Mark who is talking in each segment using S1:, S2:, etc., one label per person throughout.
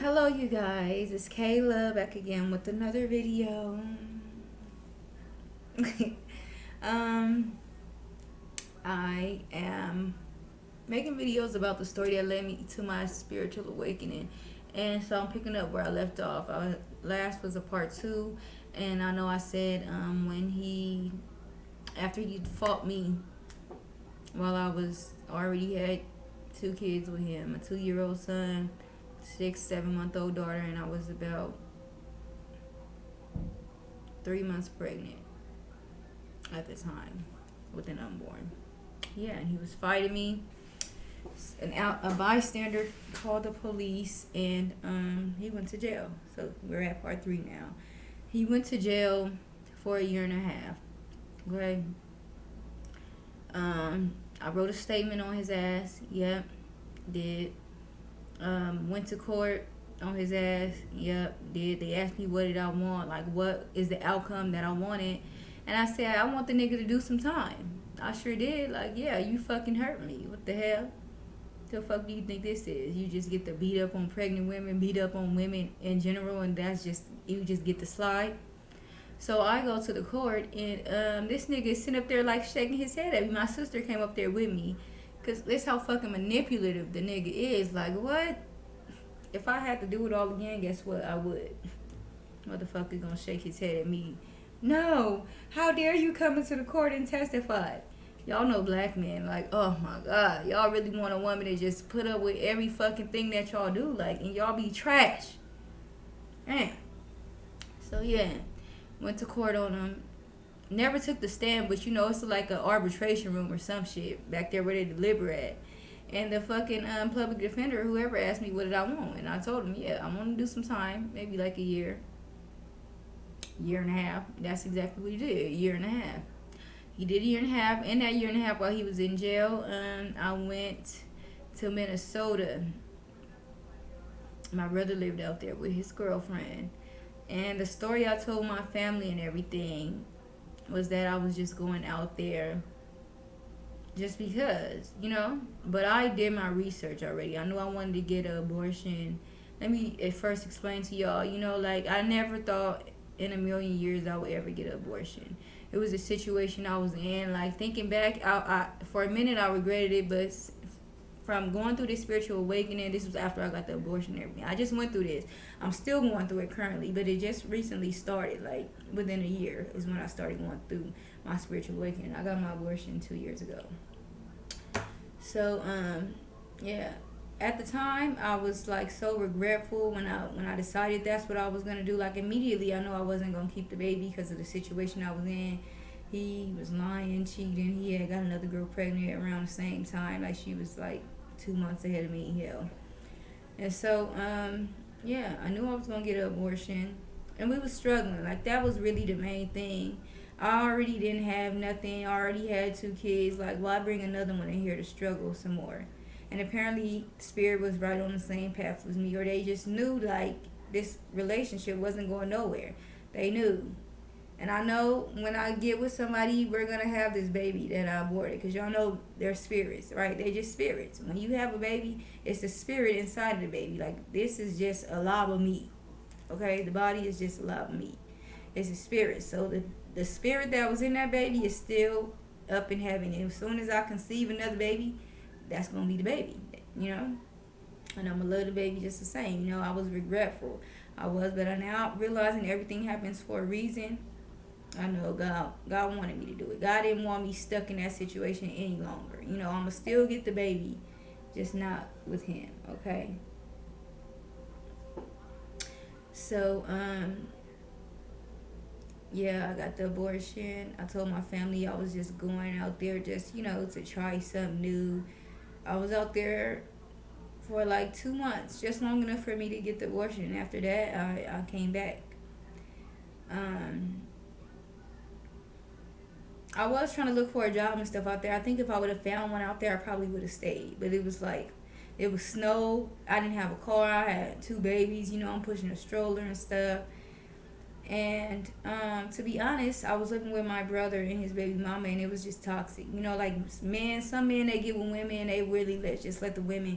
S1: Hello, you guys. It's Kayla back again with another video. um, I am making videos about the story that led me to my spiritual awakening, and so I'm picking up where I left off. Last was a part two, and I know I said when after he fought me while I was already had two kids with him, a 2-year-old son, 6, 7 month old daughter, and I was about 3 months pregnant at the time with an unborn. Yeah, and he was fighting me. A bystander called the police, and he went to jail. So we're at part three now. He went to jail for a year and a half. Okay. I wrote a statement on his ass. Yep, did. Went to court on his ass. Yep, did. They asked me what did I want, like what is the outcome that I wanted, and I said I want the nigga to do some time. I sure did. Like, yeah, you fucking hurt me. What the hell? The fuck do you think this is? You just get to beat up on pregnant women, beat up on women in general, and that's just you just get the slide. So I go to the court, and this nigga is sitting up there like shaking his head at me. My sister came up there with me, cause that's how fucking manipulative the nigga is. Like, what? If I had to do it all again, guess what? I would. Motherfucker gonna shake his head at me. No, how dare you come into the court and testify? Y'all know black men, like, oh my god, y'all really want a woman to just put up with every fucking thing that y'all do, like, and y'all be trash. Damn. So yeah, went to court on him. Never took the stand, but it's like an arbitration room or some shit back there where they deliver at. And the fucking public defender, whoever asked me what did I want, and I told him, yeah, I want to do some time, maybe like a year and a half. That's exactly what he did, a year and a half. He did a year and a half. In that year and a half while he was in jail, I went to Minnesota. My brother lived out there with his girlfriend. And the story I told my family and everything was that I was just going out there just because, But I did my research already. I knew I wanted to get an abortion. Let me at first explain to y'all, like I never thought in a million years I would ever get an abortion. It was a situation I was in. Like thinking back, I for a minute I regretted it, but from going through this spiritual awakening, this was after I got the abortion and everything. I just went through this. I'm still going through it currently, but it just recently started. Like within a year is when I started going through my spiritual awakening. I got my abortion 2 years ago. So yeah. At the time, I was like so regretful when I decided that's what I was gonna do. Like immediately, I know I wasn't gonna keep the baby because of the situation I was in. He was lying, cheating. He had got another girl pregnant around the same time. Like she was like 2 months ahead of me. Hell, and so yeah, I knew I was gonna get an abortion, and we was struggling. Like that was really the main thing. I already didn't have nothing. I already had 2 kids. Like why bring another one in here to struggle some more? And apparently Spirit was right on the same path with me, or they just knew like this relationship wasn't going nowhere. They knew. And I know when I get with somebody, we're going to have this baby that I aborted, because y'all know they're spirits, right? They're just spirits. When you have a baby, it's the spirit inside of the baby. Like this is just a lob of meat, okay? The body is just a lob of meat. It's a spirit. So the spirit that was in that baby is still up in heaven. And as soon as I conceive another baby, that's gonna be the baby, and I'm gonna love the baby just the same. I was regretful, but I now realizing everything happens for a reason. I know God wanted me to do it. God didn't want me stuck in that situation any longer. I'm gonna still get the baby, just not with him. Okay. So yeah, I got the abortion. I told my family I was just going out there just to try something new. I was out there for like 2 months, just long enough for me to get the abortion. And after that, I came back. I was trying to look for a job and stuff out there. I think if I would have found one out there, I probably would have stayed. But it was snow. I didn't have a car. I had 2 babies. I'm pushing a stroller and stuff. And to be honest, I was living with my brother and his baby mama, and it was just toxic. Like some men they get with women, they really let the women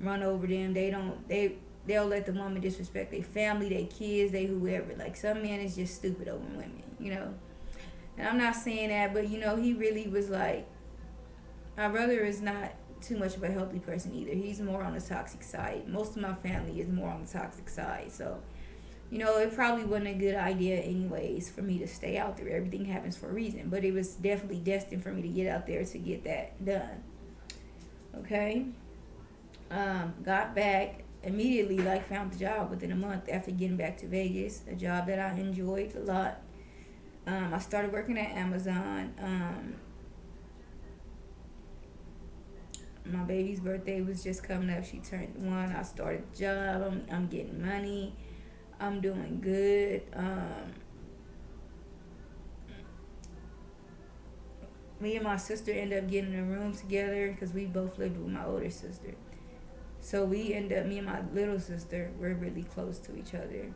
S1: run over them. They they'll let the woman disrespect their family, their kids, they whoever. Like, some men is just stupid over women, you know. And I'm not saying that, but, you know, he really was like, my brother is not too much of a healthy person either. He's more on the toxic side. Most of my family is more on the toxic side. So, you know, it probably wasn't a good idea anyways for me to stay out there. Everything happens for a reason. But it was definitely destined for me to get out there to get that done. Okay? Got back immediately, like, found the job within a month after getting back to Vegas. A job that I enjoyed a lot. I started working at Amazon. My baby's birthday was just coming up. She turned 1. I started the job. I'm getting money. I'm doing good. Me and my sister ended up getting a room together because we both lived with my older sister. So me and my little sister, we're really close to each other.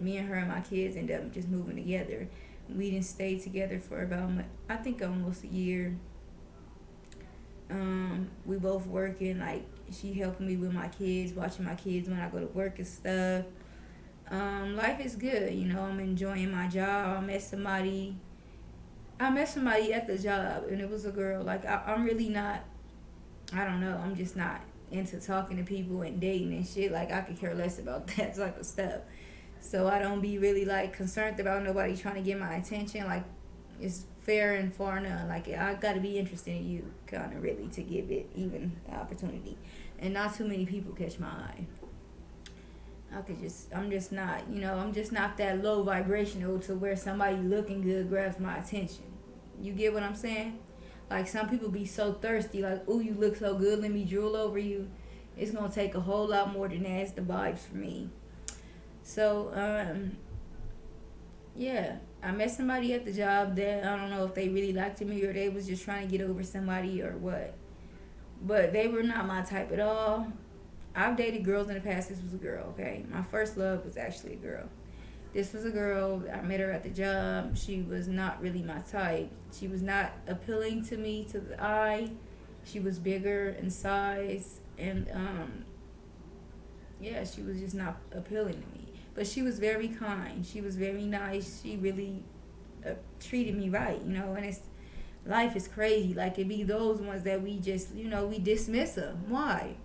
S1: Me and her and my kids ended up just moving together. We didn't stay together for about, I think, almost a year. We both working, like, she helping me with my kids, watching my kids when I go to work and stuff. Life is good, you know. I'm enjoying my job. I met somebody at the job, and it was a girl. Like, I'm really not, I don't know, I'm just not into talking to people and dating and shit. Like, I could care less about that type of stuff. So I don't be really, like, concerned about nobody trying to get my attention. Like, it's fair and far none. Like, I gotta be interested in you, kind of, really, to give it even the opportunity. And not too many people catch my eye. I'm just not, you know, I'm just not that low vibrational to where somebody looking good grabs my attention. You get what I'm saying? Like, some people be so thirsty, like, ooh, you look so good, let me drool over you. It's gonna take a whole lot more than that's the vibes for me. So, yeah, I met somebody at the job that I don't know if they really liked me or they was just trying to get over somebody or what. But they were not my type at all. I've dated girls in the past. This was a girl, okay? My first love was actually a girl. This was a girl. I met her at the job. She was not really my type. She was not appealing to me to the eye. She was bigger in size. And, yeah, she was just not appealing to me. But she was very kind. She was very nice. She really treated me right, you know? And life is crazy. Like, it be those ones that we just, you know, we dismiss them. Why?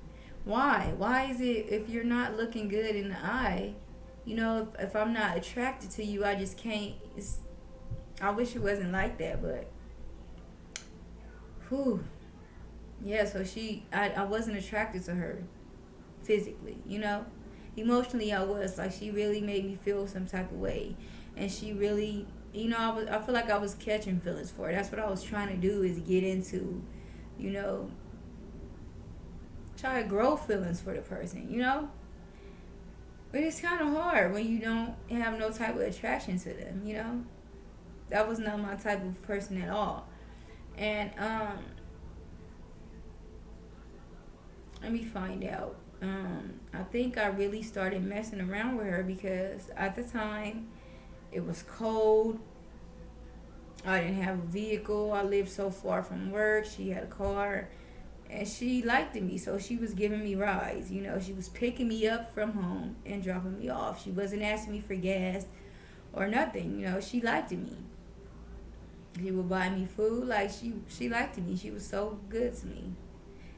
S1: Why is it if you're not looking good in the eye, you know, if I'm not attracted to you, I just can't. I wish it wasn't like that, but whew. Yeah, so I wasn't attracted to her physically, you know. Emotionally, I was. Like, she really made me feel some type of way. And she really, you know, I feel like I was catching feelings for her. That's what I was trying to do, is get into, you know, try to grow feelings for the person, you know? But it's kind of hard when you don't have no type of attraction to them, you know? That was not my type of person at all. And, let me find out. I think I really started messing around with her because at the time it was cold. I didn't have a vehicle. I lived so far from work. She had a car. And she liked me, so she was giving me rides. You know, she was picking me up from home and dropping me off. She wasn't asking me for gas or nothing. You know, she liked me. She would buy me food. Like, she liked me. She was so good to me.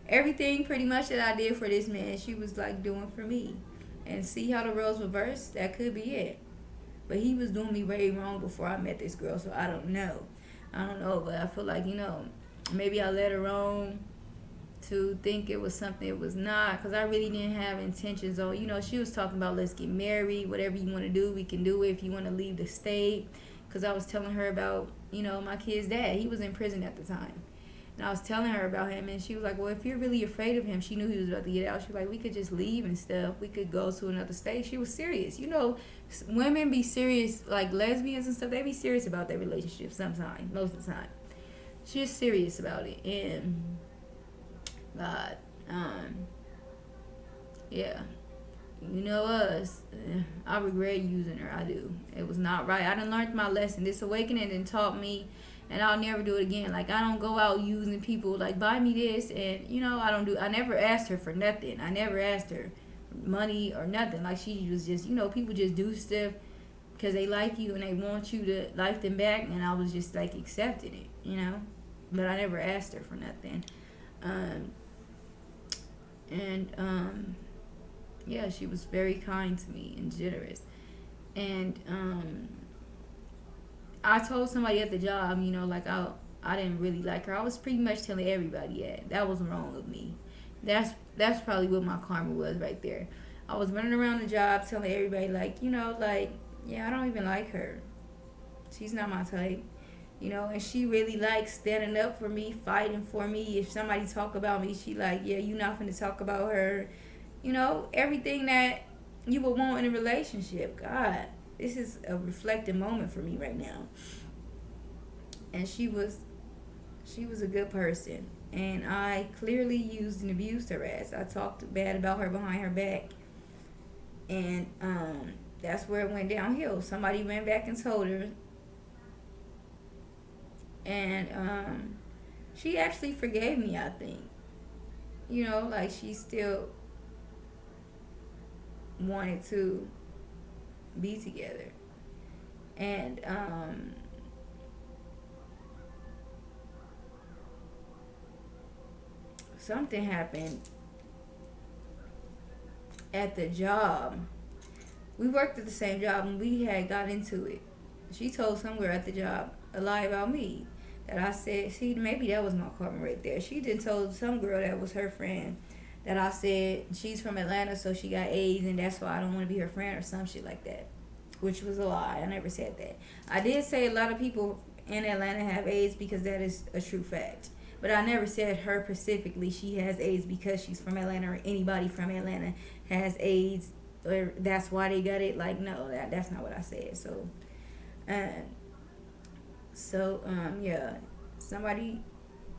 S1: Everything pretty much that I did for this man, she was, like, doing for me. And see how the roles reversed? That could be it. But he was doing me way wrong before I met this girl, so I don't know. But I feel like, you know, maybe I led her on to think it was something it was not, because I really didn't have intentions on, you know, she was talking about, let's get married, whatever you want to do, we can do it. If you want to leave the state, because I was telling her about, you know, my kid's dad. He was in prison at the time. And I was telling her about him, and she was like, well, if you're really afraid of him, she knew he was about to get out. She was like, we could just leave and stuff. We could go to another state. She was serious. You know, women be serious, like lesbians and stuff, they be serious about their relationship sometimes, most of the time. She's serious about it. And God, yeah, you know us. I regret using her. I do. It was not right. I done learned my lesson. This awakening and taught me, and I'll never do it again. Like, I don't go out using people. Like, buy me this, and you know, I never asked her for nothing. I never asked her money or nothing. Like, she was just, people just do stuff because they like you and they want you to like them back, and I was just like accepting it. But I never asked her for nothing. Um, and yeah, she was very kind to me and generous. And I told somebody at the job, like I didn't really like her. I was pretty much telling everybody that was wrong with me. That's probably what my karma was right there. I was running around the job telling everybody yeah, I don't even like her. She's not my type. And she really likes standing up for me, fighting for me. If somebody talk about me, she like, yeah, you not finna talk about her. Everything that you would want in a relationship. God, this is a reflective moment for me right now. And she was a good person. And I clearly used and abused her ass. I talked bad about her behind her back. And that's where it went downhill. Somebody went back and told her. And she actually forgave me, I think. She still wanted to be together. And something happened at the job. We worked at the same job and we had got into it. She told somewhere at the job a lie about me that I said, see, maybe that was my karma right there. She did told some girl that was her friend that I said she's from Atlanta, so she got AIDS and that's why I don't want to be her friend or some shit like that, which was a lie. I never said that. I did say a lot of people in Atlanta have AIDS because that is a true fact. But I never said her specifically she has AIDS because she's from Atlanta or anybody from Atlanta has AIDS or that's why they got it. Like, no, that's not what I said. Yeah, somebody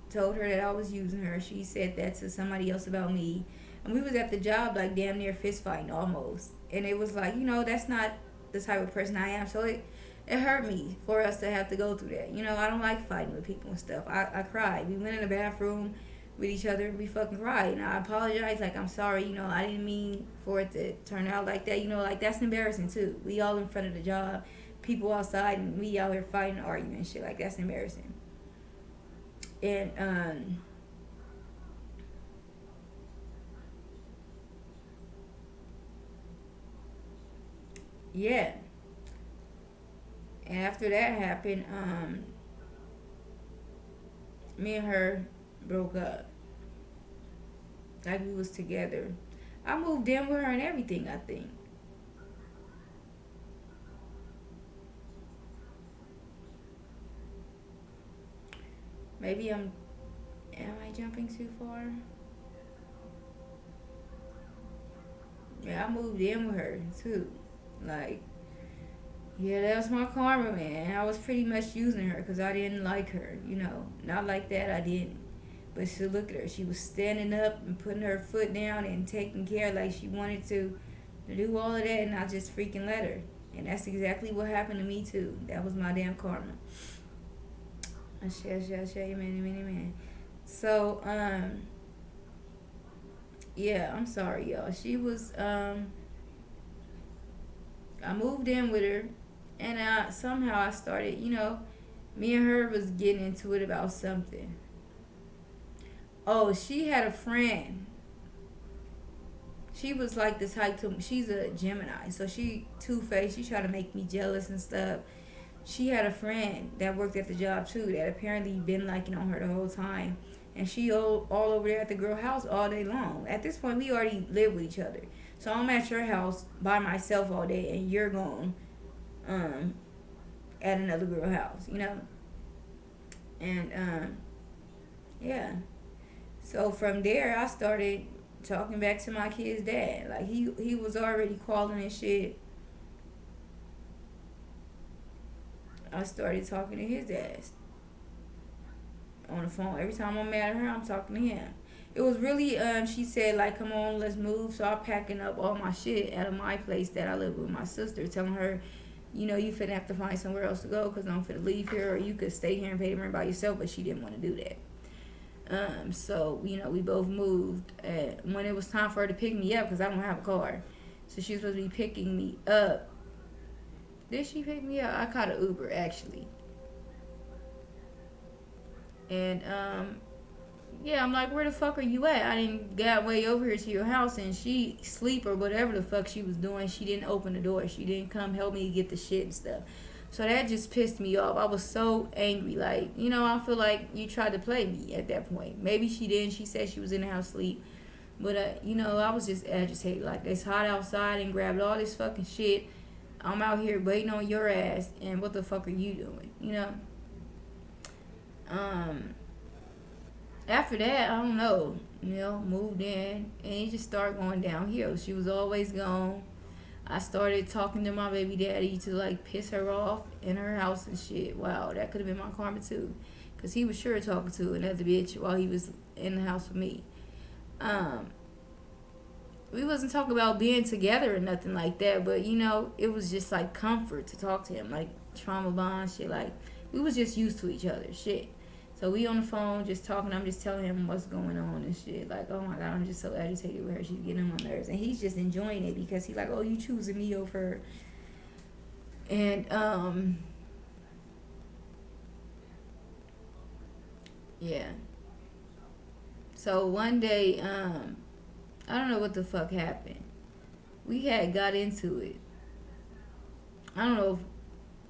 S1: told her that I was using her. She said that to somebody else about me. And we was at the job like damn near fist fighting almost. And it was like, that's not the type of person I am. So it hurt me for us to have to go through that. I don't like fighting with people and stuff. I cried. We went in the bathroom with each other and we fucking cried. And I apologized. Like, I'm sorry. I didn't mean for it to turn out like that. That's embarrassing too. We all in front of the job. People outside and we out here fighting, arguing and shit. Like, that's embarrassing. And, yeah. And after that happened, me and her broke up. Like, we was together. I moved in with her and everything, I think. Maybe am I jumping too far? Yeah, I moved in with her too. Like, yeah, that was my karma, man. I was pretty much using her because I didn't like her, Not like that, I didn't. But so look at her. She was standing up and putting her foot down and taking care like she wanted to do all of that, and I just freaking let her. And that's exactly what happened to me too. That was my damn karma. I share, man. So, yeah, I'm sorry, y'all. She was, I moved in with her, and somehow I started, me and her was getting into it about something. Oh, she had a friend. She was like the type to, she's a Gemini, so she two-faced. She tried to make me jealous and stuff. She had a friend that worked at the job too that apparently been liking on her the whole time, and she all over there at the girl house all day long. At this point, we already live with each other, so I'm at your house by myself all day, and you're gone, at another girl house, and yeah. So from there, I started talking back to my kid's dad. Like, he was already calling and shit. I started talking to his ass on the phone. Every time I'm mad at her, I'm talking to him. It was really, she said, like, come on, let's move. So I'm packing up all my shit out of my place that I live with my sister, telling her, you finna have to find somewhere else to go because I'm finna leave here, or you could stay here and pay the rent by yourself. But she didn't want to do that. So, we both moved. When it was time for her to pick me up, because I don't have a car. So she was supposed to be picking me up. Did she pick me up? I caught an Uber, actually. And, yeah, I'm like, where the fuck are you at? I didn't got way over here to your house, and she sleep or whatever the fuck she was doing. She didn't open the door. She didn't come help me get the shit and stuff. So that just pissed me off. I was so angry. Like, I feel like you tried to play me at that point. Maybe she didn't. She said she was in the house asleep. But, I was just agitated. Like, it's hot outside and grabbed all this fucking shit. I'm out here waiting on your ass, and what the fuck are you doing? After that, I don't know, moved in, and it just started going downhill. She was always gone. I started talking to my baby daddy to, like, piss her off in her house and shit. Wow, that could have been my karma, too. Because he was sure talking to another bitch while he was in the house with me. We wasn't talking about being together or nothing like that, but, it was just, like, comfort to talk to him. Like, trauma bond, shit. Like, we was just used to each other, shit. So we on the phone just talking. I'm just telling him what's going on and shit. Like, oh my God, I'm just so agitated with her. She's getting on my nerves. And he's just enjoying it because he's like, oh, you choosing me over her. And, yeah. So one day, I don't know what the fuck happened. We had got into it. I don't know if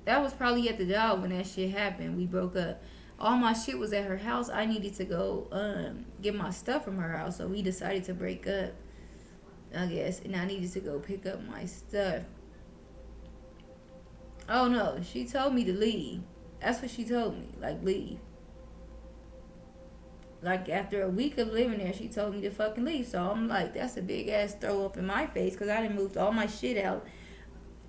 S1: that was probably at the job when that shit happened. We broke up. All my shit was at her house. I needed to go get my stuff from her house. So we decided to break up, I guess. And I needed to go pick up my stuff. Oh, no. She told me to leave. That's what she told me. Like, leave. Like, after a week of living there, she told me to fucking leave. So I'm like, that's a big ass throw up in my face. Because I done moved all my shit out.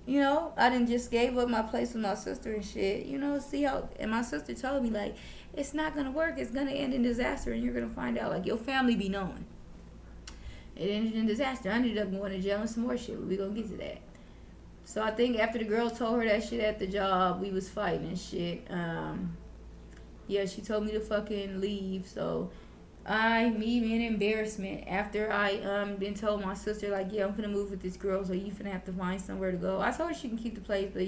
S1: I done just gave up my place with my sister and shit. See how... And my sister told me, like, it's not going to work. It's going to end in disaster. And you're going to find out. Like, your family be knowing. It ended in disaster. I ended up going to jail and some more shit. But we going to get to that. So I think after the girl told her that shit at the job, we was fighting and shit. Yeah, she told me to fucking leave. So... me being embarrassment after I been told my sister, like, yeah, I'm gonna move with this girl, so you finna have to find somewhere to go. I told her she can keep the place, but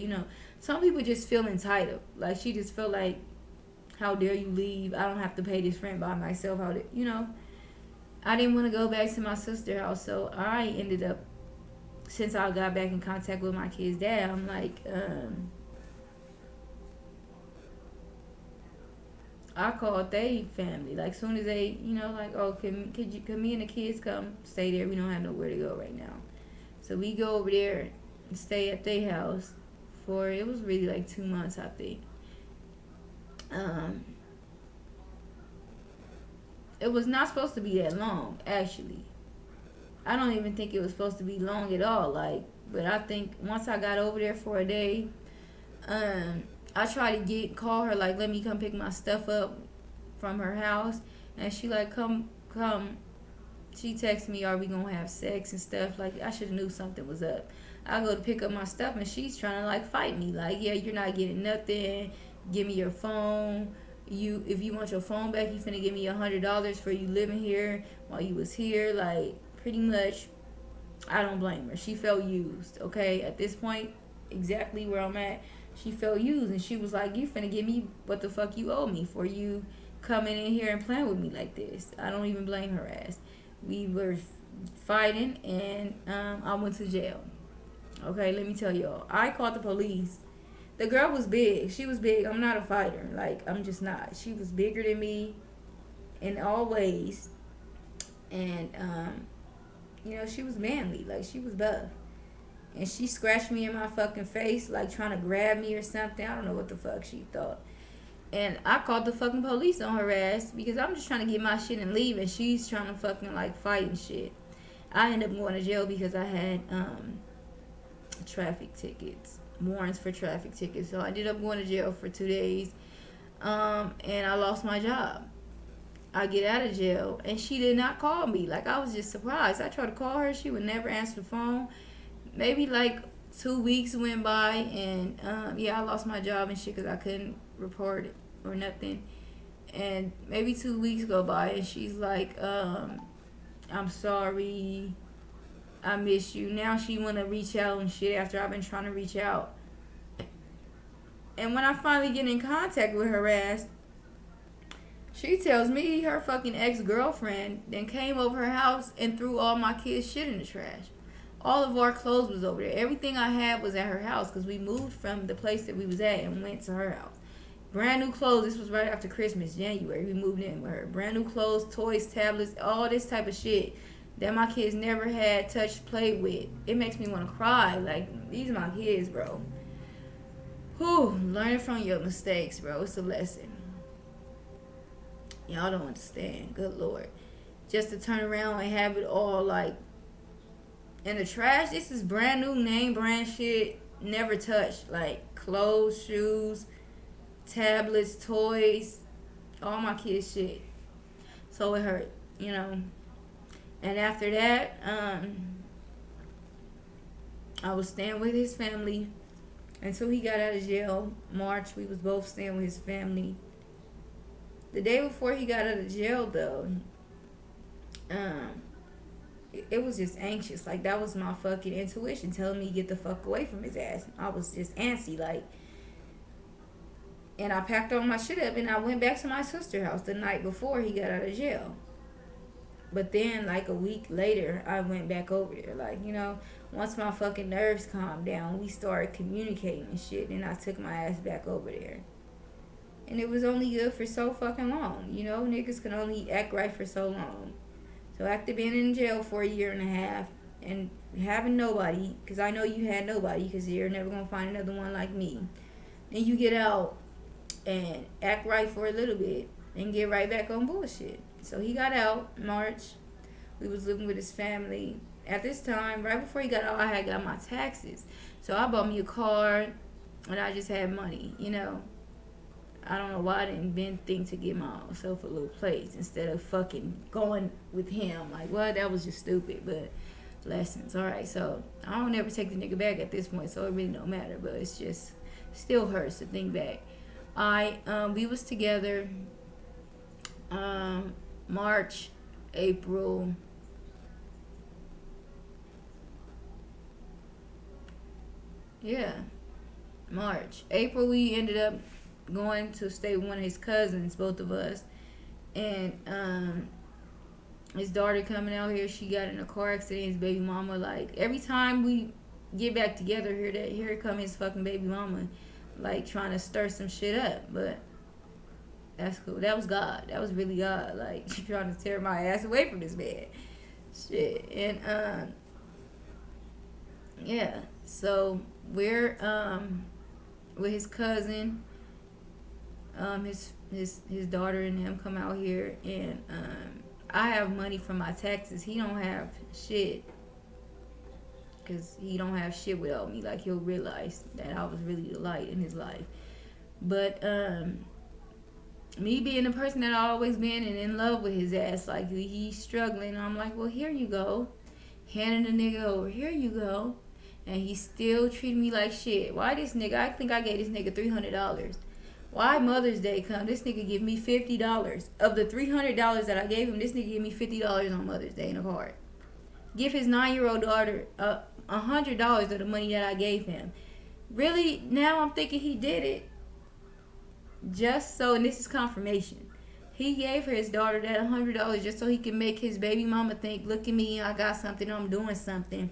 S1: some people just feel entitled. Like, she just felt like, how dare you leave? I don't have to pay this rent by myself. I didn't want to go back to my sister's house, so I ended up, since I got back in contact with my kid's dad, I'm like, I called they family. Like, soon as they, like, oh, can me and the kids come stay there? We don't have nowhere to go right now. So we go over there and stay at their house for, it was really like 2 months, I think. It was not supposed to be that long, actually. I don't even think it was supposed to be long at all. Like, but I think once I got over there for a day, I tried to call her, like, let me come pick my stuff up from her house. And she, like, come. She texted me, are we going to have sex and stuff? Like, I should have knew something was up. I go to pick up my stuff, and she's trying to, like, fight me. Like, yeah, you're not getting nothing. Give me your phone. If you want your phone back, you finna give me $100 for you living here while you was here. Like, pretty much, I don't blame her. She felt used, okay? At this point, exactly where I'm at, she felt used, and she was like, you finna give me what the fuck you owe me for you coming in here and playing with me like this. I don't even blame her ass. We were fighting, and I went to jail. Okay, let me tell y'all. I called the police. The girl was big. She was big. I'm not a fighter. Like, I'm just not. She was bigger than me in all ways. And, she was manly. Like, she was buff. And she scratched me in my fucking face, like, trying to grab me or something. I don't know what the fuck she thought. And I called the fucking police on her ass because I'm just trying to get my shit and leave, and she's trying to fucking, like, fight and shit. I ended up going to jail because I had traffic tickets, warrants for traffic tickets. So I ended up going to jail for 2 days, and I lost my job. I get out of jail, and she did not call me. Like, I was just surprised. I tried to call her. She would never answer the phone. Maybe, like, 2 weeks went by, and, I lost my job and shit because I couldn't report it or nothing. And maybe 2 weeks go by, and she's like, I'm sorry, I miss you. Now she wanna reach out and shit after I've been trying to reach out. And when I finally get in contact with her ass, she tells me her fucking ex-girlfriend then came over her house and threw all my kids' shit in the trash. All of our clothes was over there. Everything I had was at her house because we moved from the place that we was at and went to her house. Brand new clothes. This was right after Christmas, January. We moved in with her. Brand new clothes, toys, tablets, all this type of shit that my kids never had touched, played with. It makes me want to cry. Like, these are my kids, bro. Whew, learning from your mistakes, bro. It's a lesson. Y'all don't understand. Good Lord. Just to turn around and have it all, like, in the trash. This is brand new name brand shit. Never touched. Like, clothes, shoes, tablets, toys. All my kids' shit. So it hurt, you know. And after that, I was staying with his family until he got out of jail. March, we was both staying with his family. The day before he got out of jail, though, it was just anxious. Like, that was my fucking intuition telling me to get the fuck away from his ass. I was just antsy, like. And I packed all my shit up and I went back to my sister's house the night before he got out of jail. But then, like, a week later, I went back over there. Like, you know, once my fucking nerves calmed down, we started communicating and shit. And I took my ass back over there. And it was only good for so fucking long. You know, niggas can only act right for so long. So after being in jail for a year and a half and having nobody, because I know you had nobody because you're never going to find another one like me. And you get out and act right for a little bit and get right back on bullshit. So he got out March. We was living with his family. At this time, right before he got out, I had got my taxes. So I bought me a car and I just had money, you know. I don't know why I didn't think to get myself a little place instead of fucking going with him. Like, what? That was just stupid, but lessons. All right, so I don't ever take the nigga back at this point, so it really don't matter, but it's just still hurts to think back. We was together March, April, March. April, we ended up going to stay with one of his cousins, both of us. And his daughter coming out here, she got in a car accident. His baby mama, like, every time we get back together, here come his fucking baby mama, like, trying to stir some shit up. But that's cool. That was God. That was really God. Like, she trying to tear my ass away from this man. Shit. And yeah. So we're with his cousin. His daughter and him come out here, and I have money from my taxes. He don't have shit, cause he don't have shit without me. Like, he'll realize that I was really the light in his life. But me being the person that I always been and in love with his ass, like, he's struggling. I'm like, well, here you go, handing the nigga over. Here you go, and he still treating me like shit. Why this nigga? I think I gave this nigga $300. Why Mother's Day come, this nigga give me $50. Of the $300 that I gave him, this nigga give me $50 on Mother's Day in a card. Give his 9-year-old daughter $100 of the money that I gave him. Really, now I'm thinking he did it just so, and this is confirmation. He gave his daughter that $100 just so he can make his baby mama think, look at me, I got something, I'm doing something.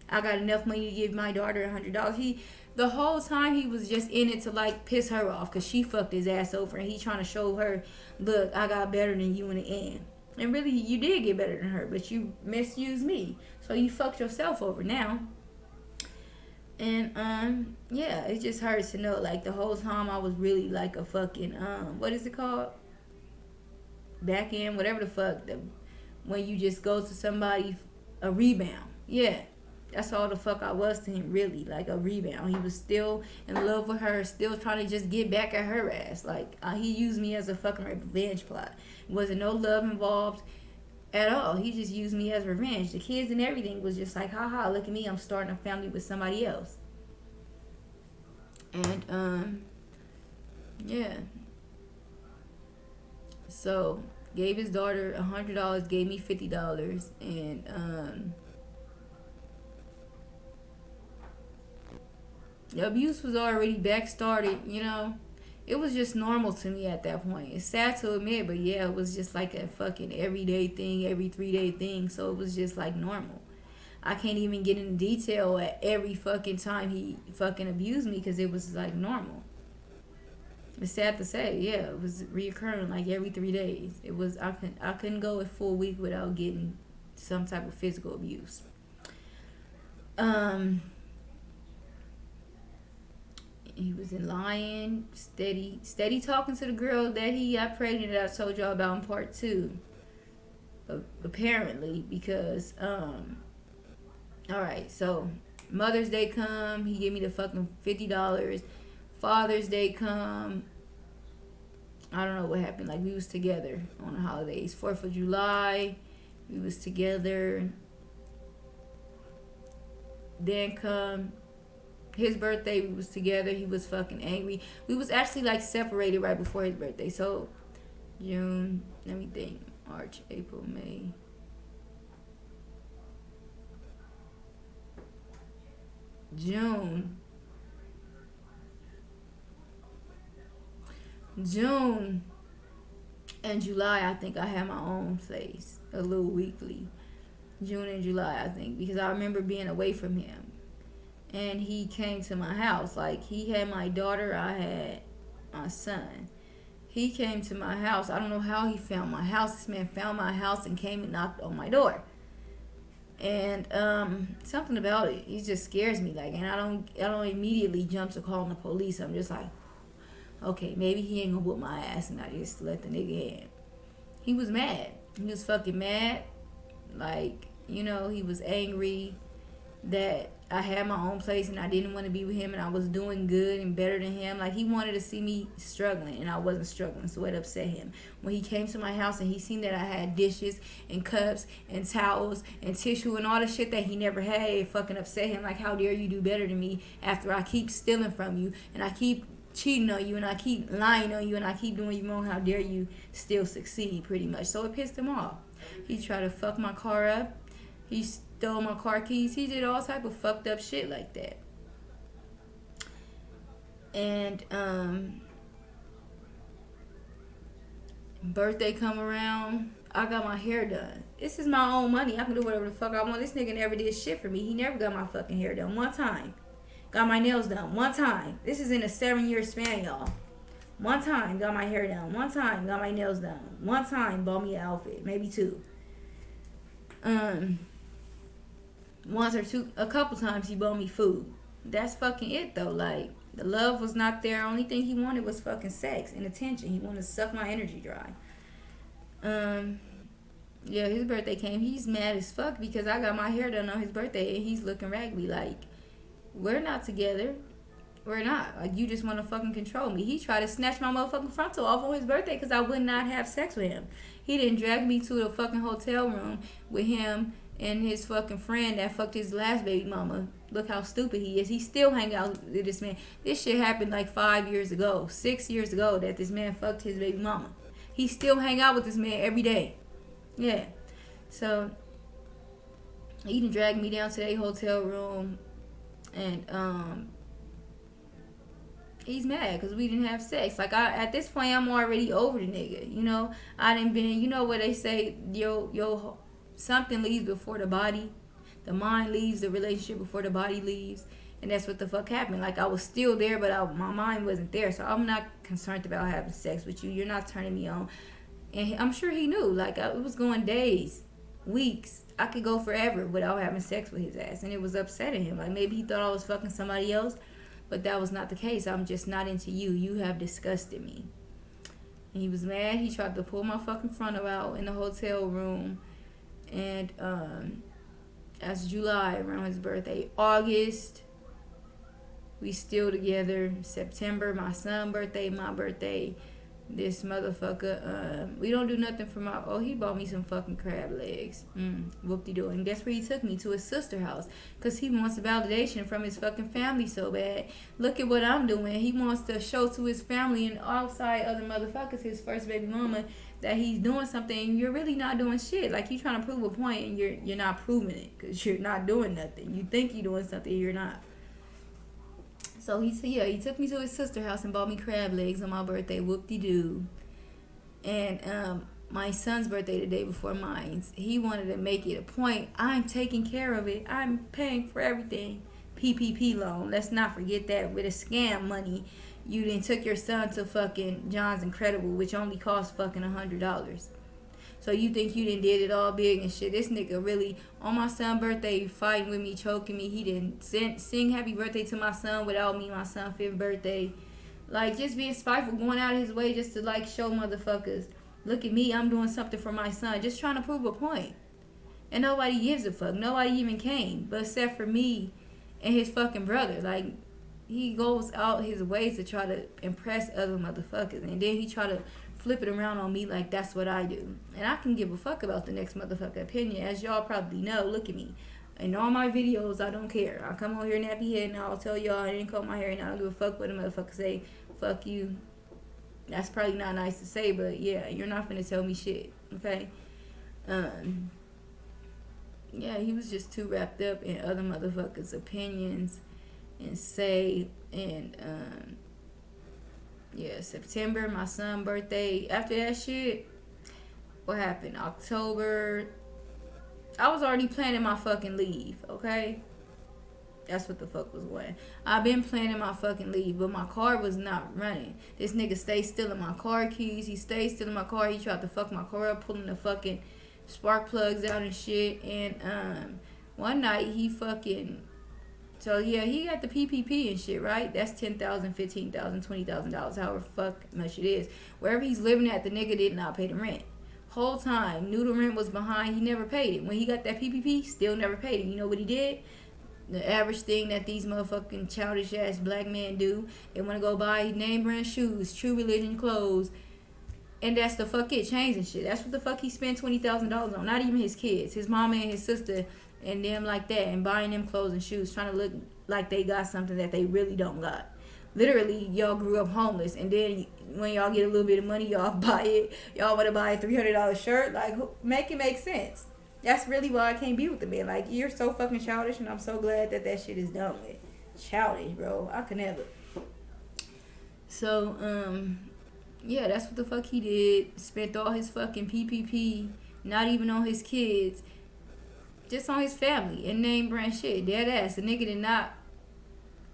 S1: I got enough money to give my daughter $100. The whole time he was just in it to, like, piss her off because she fucked his ass over, and he trying to show her, look, I got better than you in the end. And really, you did get better than her, but you misused me. So you fucked yourself over now. And yeah, it just hurts to know, like, the whole time I was really like a fucking what is it called? Back end, whatever the fuck, when you just go to somebody, a rebound. Yeah. That's all the fuck I was to him, really, like a rebound. He was still in love with her, still trying to just get back at her ass. Like, he used me as a fucking revenge plot. Wasn't no love involved at all. He just used me as revenge. The kids and everything was just like, haha, look at me, I'm starting a family with somebody else. And yeah. So gave his daughter $100, gave me $50, and the abuse was already back started. It was just normal to me at that point. It's sad to admit, but yeah, it was just like a fucking everyday thing, every 3 day thing. So it was just like normal. I can't even get into detail at every fucking time he fucking abused me because it was like normal. It's sad to say, yeah, it was reoccurring like every 3 days. It was I couldn't go a full week without getting some type of physical abuse. He was in lying, steady talking to the girl that he got pregnant that I told y'all about in part 2. Apparently, because alright, so Mother's Day come, he gave me the fucking $50. Father's Day come, I don't know what happened. Like, we was together on the holidays. 4th of July, we was together. Then come his birthday, we was together. He was fucking angry. We was actually like separated right before his birthday. So June, let me think. March, April, May. June and July, I think I had my own place, a little weekly. June and July, I think, because I remember being away from him. And he came to my house. Like, he had my daughter, I had my son. He came to my house. I don't know how he found my house. This man found my house and came and knocked on my door. And something about it, he just scares me. Like, and I don't immediately jump to calling the police. I'm just like, okay, maybe he ain't gonna whoop my ass, and I just let the nigga in. He was mad. He was fucking mad. Like, he was angry that I had my own place and I didn't want to be with him and I was doing good and better than him. Like, he wanted to see me struggling and I wasn't struggling, so it upset him. When he came to my house and he seen that I had dishes and cups and towels and tissue and all the shit that he never had, it fucking upset him. Like, how dare you do better than me after I keep stealing from you and I keep cheating on you and I keep lying on you and I keep doing you wrong. How dare you still succeed, pretty much. So it pissed him off. He tried to fuck my car up. He stole my car keys. He did all type of fucked up shit like that. And birthday come around, I got my hair done. This is my own money. I can do whatever the fuck I want. This nigga never did shit for me. He never got my fucking hair done one time. Got my nails done one time. This is in a 7-year span, y'all. One time, got my hair done. One time, got my nails done. One time, bought me an outfit. Maybe 2. Once or two, a couple times he bought me food. That's fucking it, though. Like, the love was not there. Only thing he wanted was fucking sex and attention. He wanted to suck my energy dry. Yeah, his birthday came. He's mad as fuck because I got my hair done on his birthday and he's looking raggedy. Like, we're not together. We're not. Like, you just want to fucking control me. He tried to snatch my motherfucking frontal off on his birthday because I would not have sex with him. He didn't drag me to the fucking hotel room with him and his fucking friend that fucked his last baby mama. Look how stupid he is. He still hang out with this man. This shit happened like 5 years ago, 6 years ago, that this man fucked his baby mama. He still hang out with this man every day. Yeah. So, he done dragged me down to a hotel room and he's mad because we didn't have sex. Like, at this point, I'm already over the nigga. I done been, what they say, yo, something leaves before the body. The mind leaves the relationship before the body leaves. And that's what the fuck happened. Like, I was still there, but my mind wasn't there. So I'm not concerned about having sex with you. You're not turning me on. And I'm sure he knew. Like, it was going days, weeks. I could go forever without having sex with his ass. And it was upsetting him. Like, maybe he thought I was fucking somebody else. But that was not the case. I'm just not into you. You have disgusted me. And he was mad. He tried to pull my fucking frontal out in the hotel room. And that's July, around his birthday. August, we still together. September, my son's birthday, my birthday. This motherfucker, we don't do nothing for he bought me some fucking crab legs. Whoop-de-doo. And guess where he took me? To his sister's house. Because he wants validation from his fucking family so bad. Look at what I'm doing. He wants to show to his family and outside other motherfuckers, his first baby mama, that he's doing something, you're really not doing shit. Like, you trying to prove a point and you're not proving it because you're not doing nothing. You think you're doing something, you're not. So he said, yeah, he took me to his sister's house and bought me crab legs on my birthday. Whoop-de-doo. And my son's birthday the day before mine, he wanted to make it a point. I'm taking care of it. I'm paying for everything. PPP loan. Let's not forget that. With a scam money, you then took your son to fucking John's Incredible, which only cost fucking $100. So you think you done did it all big and shit. This nigga really, on my son's birthday, fighting with me, choking me. He didn't sing happy birthday to my son without me, my son's 5th birthday. Like, just being spiteful, going out of his way just to, like, show motherfuckers, look at me, I'm doing something for my son. Just trying to prove a point. And nobody gives a fuck. Nobody even came, but except for me and his fucking brother. Like, he goes out his way to try to impress other motherfuckers. And then he try to flip it around on me like that's what I do. And I can give a fuck about the next motherfucker opinion. As y'all probably know, look at me. In all my videos, I don't care. I come on here nappy head and I'll tell y'all I didn't comb my hair and I don't give a fuck what a motherfucker say. Fuck you. That's probably not nice to say, but yeah, you're not finna tell me shit. Okay? Yeah, he was just too wrapped up in other motherfuckers' opinions and say, and yeah, September, my son's birthday. After that shit, what happened? October, I was already planning my fucking leave, okay? That's what the fuck was going. I've been planning my fucking leave, but my car was not running. This nigga stayed stealing my car keys. He stayed stealing my car. He tried to fuck my car up, pulling the fucking spark plugs out and shit. And one night he fucking, so yeah, he got the PPP and shit, right? That's $10,000, $15,000, $20,000, however fuck much it is. Wherever he's living at, the nigga did not pay the rent. Whole time, knew the rent was behind. He never paid it. When he got that PPP, still never paid it. You know what he did? The average thing that these motherfucking childish ass black men do. They want to go buy name brand shoes, True Religion clothes, and that's the fuck it, chains and shit. That's what the fuck he spent $20,000 on. Not even his kids, his mama and his sister and them like that, and buying them clothes and shoes, trying to look like they got something that they really don't got. Literally, y'all grew up homeless, and then when y'all get a little bit of money, y'all buy it. Y'all want to buy a $300 shirt. Like, make it make sense. That's really why I can't be with the man. Like, you're so fucking childish, and I'm so glad that shit is done with. Childish, bro. I could never. So, yeah, that's what the fuck he did. Spent all his fucking PPP, not even on his kids, just on his family and name brand shit. Dead ass. The nigga did not.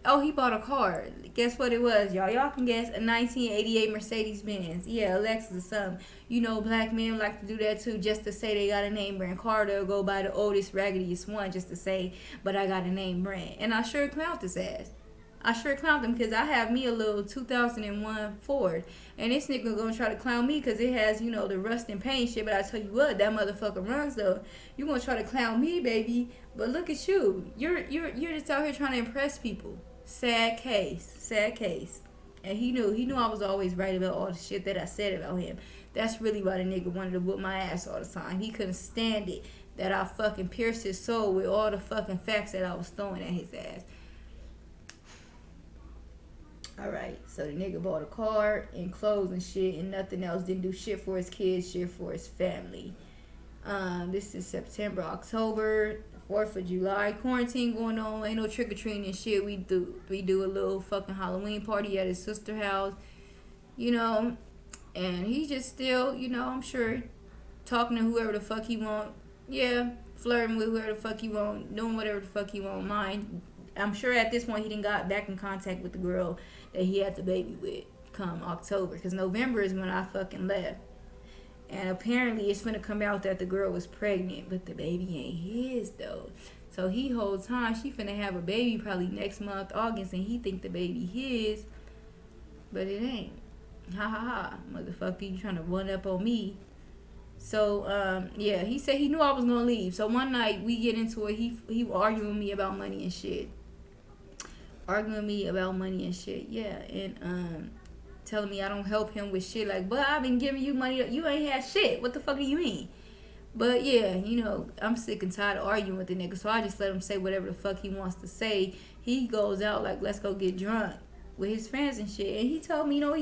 S1: Oh, he bought a car. Guess what it was, y'all? Y'all can guess. A 1988 Mercedes-Benz. Yeah, Lexus or something. You know, black men like to do that too, just to say they got a name brand car. They'll go buy the oldest, raggediest one just to say, but I got a name brand. And I sure clowned his ass. I sure clowned him because I have me a little 2001 Ford. And this nigga gonna try to clown me because it has, you know, the rust and paint shit. But I tell you what, that motherfucker runs though. You gonna try to clown me, baby. But look at you. You're just out here trying to impress people. Sad case. And he knew I was always right about all the shit that I said about him. That's really why the nigga wanted to whoop my ass all the time. He couldn't stand it that I fucking pierced his soul with all the fucking facts that I was throwing at his ass. Alright, so the nigga bought a car and clothes and shit and nothing else. Didn't do shit for his kids, shit for his family. This is September, October, 4th of July. Quarantine going on. Ain't no trick-or-treating and shit. We do a little fucking Halloween party at his sister's house. You know, and he just still, you know, I'm sure, talking to whoever the fuck he want. Yeah, flirting with whoever the fuck he want. Doing whatever the fuck he want. Mind, I'm sure at this point he done got back in contact with the girl that he had the baby with come October. Because November is when I fucking left. And apparently it's gonna come out that the girl was pregnant, but the baby ain't his though. So he whole time she finna have a baby probably next month, August, and he think the baby his, but it ain't. Ha ha ha, motherfucker, you trying to run up on me. So yeah, he said he knew I was gonna leave. So one night we get into it. He arguing with me about money and shit. Yeah, and telling me I don't help him with shit. Like, but I've been giving you money. You ain't had shit. What the fuck do you mean? But yeah, you know, I'm sick and tired of arguing with the nigga. So I just let him say whatever the fuck he wants to say. He goes out like, let's go get drunk with his friends and shit. And he told me, you know,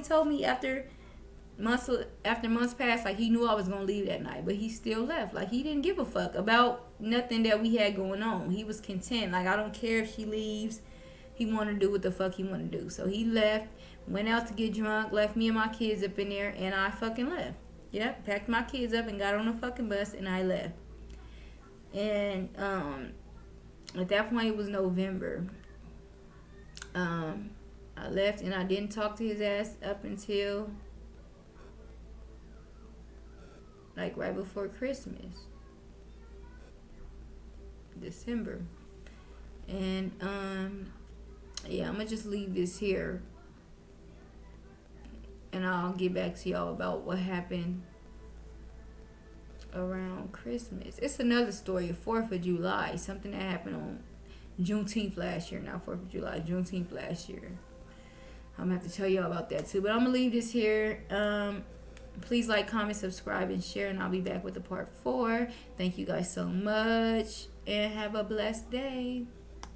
S1: after after months passed, like he knew I was gonna leave that night, but he still left. Like he didn't give a fuck about nothing that we had going on. He was content. Like I don't care if she leaves. He wanted to do what the fuck he wanted to do. So he left, went out to get drunk, left me and my kids up in there, and I fucking left. Yep, packed my kids up and got on a fucking bus, and I left. And at that point it was November. I left and I didn't talk to his ass up until like right before Christmas, December. And yeah, I'm gonna just leave this here, and I'll get back to y'all about what happened around Christmas. It's another story of 4th of July, something that happened on Juneteenth last year, not 4th of July, Juneteenth last year. I'm gonna have to tell y'all about that too, but I'm gonna leave this here. Please like, comment, subscribe, and share, and I'll be back with the part 4. Thank you guys so much, and have a blessed day.